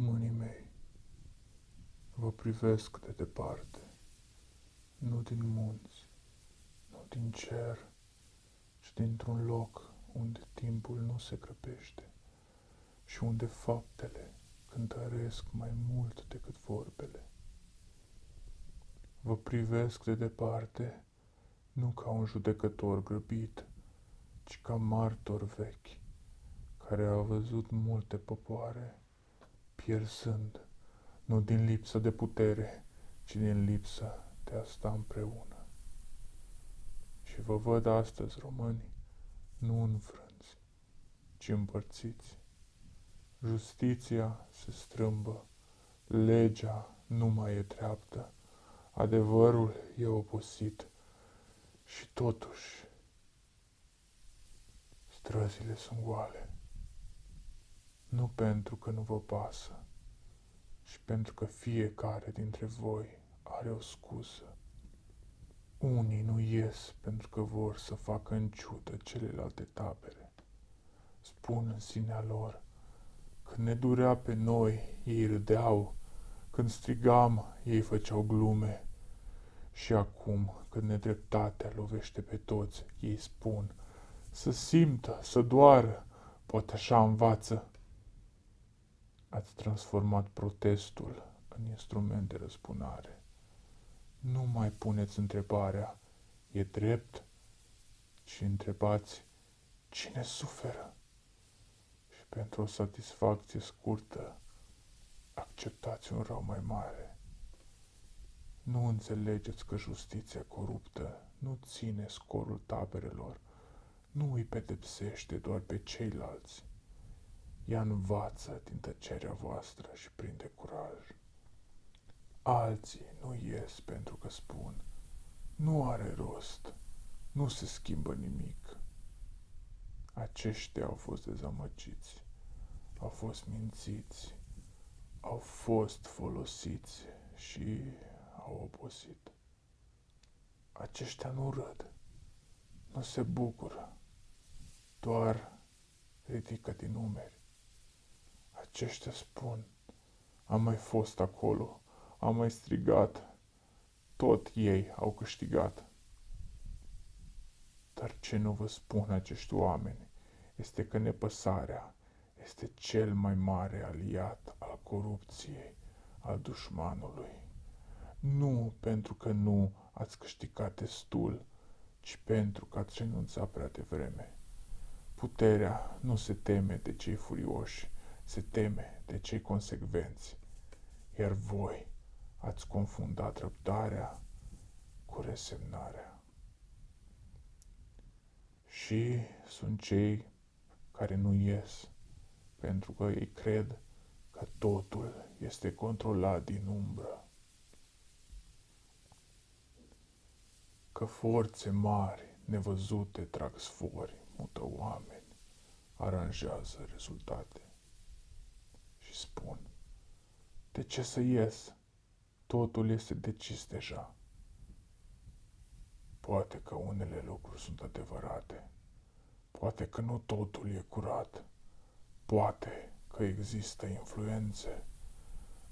Românii mei, vă privesc de departe, nu din munți, nu din cer, ci dintr-un loc unde timpul nu se grăbește și unde faptele cântăresc mai mult decât vorbele. Vă privesc de departe, nu ca un judecător grăbit, ci ca martor vechi, care a văzut multe popoare pierzând, nu din lipsă de putere, ci din lipsă de a sta împreună. Și vă văd astăzi, români, nu înfrânți, ci împărțiți. Justiția se strâmbă, legea nu mai e dreaptă, adevărul e obosit și totuși străzile sunt goale. Nu pentru că nu vă pasă, ci pentru că fiecare dintre voi are o scuză. Unii nu ies pentru că vor să facă în ciudă celelalte tabere. Spun în sinea lor, când ne durea pe noi, ei râdeau, când strigam, ei făceau glume. Și acum, când nedreptatea lovește pe toți, ei spun, să simtă, să doară, poate așa învață. Ați transformat protestul în instrument de răzbunare. Nu mai puneți întrebarea, e drept? Și întrebați, cine suferă? Și pentru o satisfacție scurtă, acceptați un rău mai mare. Nu înțelegeți că justiția coruptă nu ține scorul taberelor, nu îi pedepsește doar pe ceilalți. Ea învață din tăcerea voastră și prinde curaj. Alții nu ies pentru că spun, nu are rost, nu se schimbă nimic. Aceștia au fost dezamăgiți, au fost mințiți, au fost folosiți și au obosit. Aceștia nu râd, nu se bucură, doar ridică din umeri. Aceștia spun, am mai fost acolo, am mai strigat, tot ei au câștigat. Dar ce nu vă spun acești oameni este că nepăsarea este cel mai mare aliat al corupției, al dușmanului. Nu pentru că nu ați câștigat destul, ci pentru că ați renunțat prea devreme. Puterea nu se teme de cei furioși, se teme de cei consecvenți. Iar voi ați confundat răbdarea cu resemnarea. Și sunt cei care nu ies, pentru că ei cred că totul este controlat din umbră. Că forțe mari, nevăzute, trag sfori, mută oameni, aranjează rezultate. Și spun, de ce să ies? Totul este decis deja. Poate că unele lucruri sunt adevărate, poate că nu totul e curat, poate că există influențe,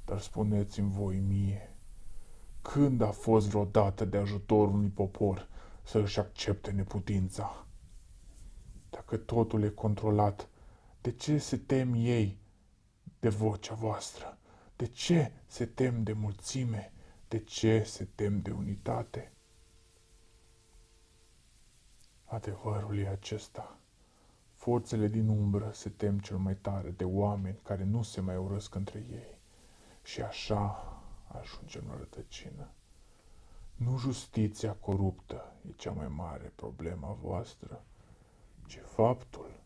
dar spuneți-mi voi mie, când a fost vreodată de ajutorul unui popor să își accepte neputința? Dacă totul e controlat, de ce se tem ei de vocea voastră? De ce se tem de mulțime? De ce se tem de unitate? Adevărul e acesta. Forțele din umbră se tem cel mai tare de oameni care nu se mai urăsc între ei. Și așa ajungem la rădăcină. Nu justiția coruptă e cea mai mare problemă a voastră, ci faptul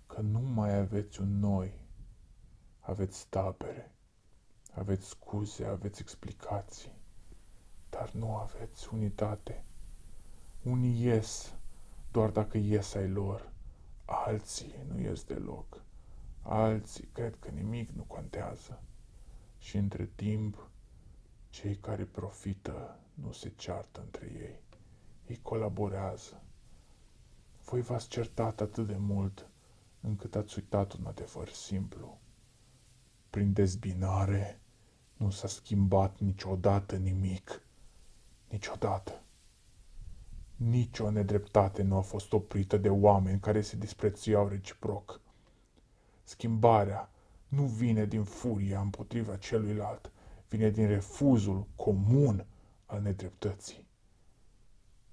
că nu mai aveți un noi, aveți tabere, aveți scuze, aveți explicații, dar nu aveți unitate. Unii ies doar dacă ies ai lor, alții nu ies deloc, alții cred că nimic nu contează și între timp cei care profită nu se ceartă între ei, ei colaborează. Voi v-ați certat atât de mult încât ați uitat un adevăr simplu. prin dezbinare nu s-a schimbat niciodată nimic. Niciodată. Nici o nedreptate nu a fost oprită de oameni care se disprețuiau reciproc. Schimbarea nu vine din furia împotriva celuilalt, vine din refuzul comun al nedreptății.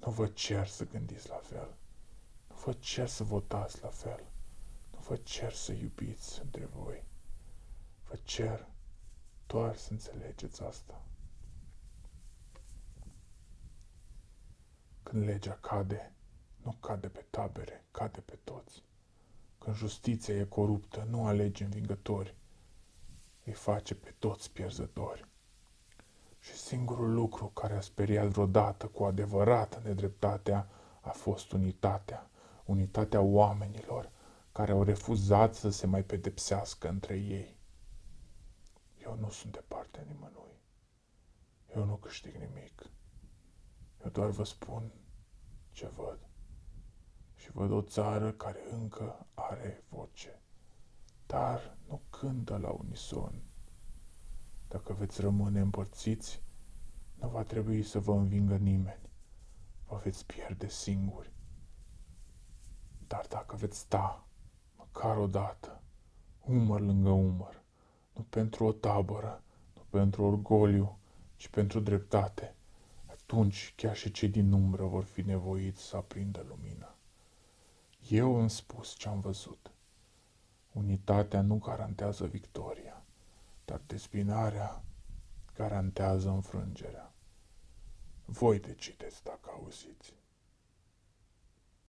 Nu vă cer să gândiți la fel. Nu vă cer să votați la fel. Nu vă cer să iubiți între voi. Vă cer doar să înțelegeți asta. Când legea cade, nu cade pe tabere, cade pe toți. Când justiția e coruptă, nu alege învingători, îi face pe toți pierzători. Și singurul lucru care a speriat vreodată cu adevărat nedreptatea a fost unitatea. Unitatea oamenilor care au refuzat să se mai pedepsească între ei. Eu nu sunt de partea nimănui. Eu nu câștig nimic. Eu doar vă spun ce văd. Și văd o țară care încă are voce, dar nu cântă la unison. Dacă veți rămâne împărțiți, nu va trebui să vă învingă nimeni. Vă veți pierde singuri. Dar dacă veți sta, măcar o dată, umăr lângă umăr, nu pentru o tabără, nu pentru orgoliu, ci pentru dreptate, atunci chiar și cei din umbră vor fi nevoiți să aprindă lumina. Eu îmi spus ce am văzut. Unitatea nu garantează victoria, dar dezbinarea garantează înfrângerea. Voi decideți dacă auziți.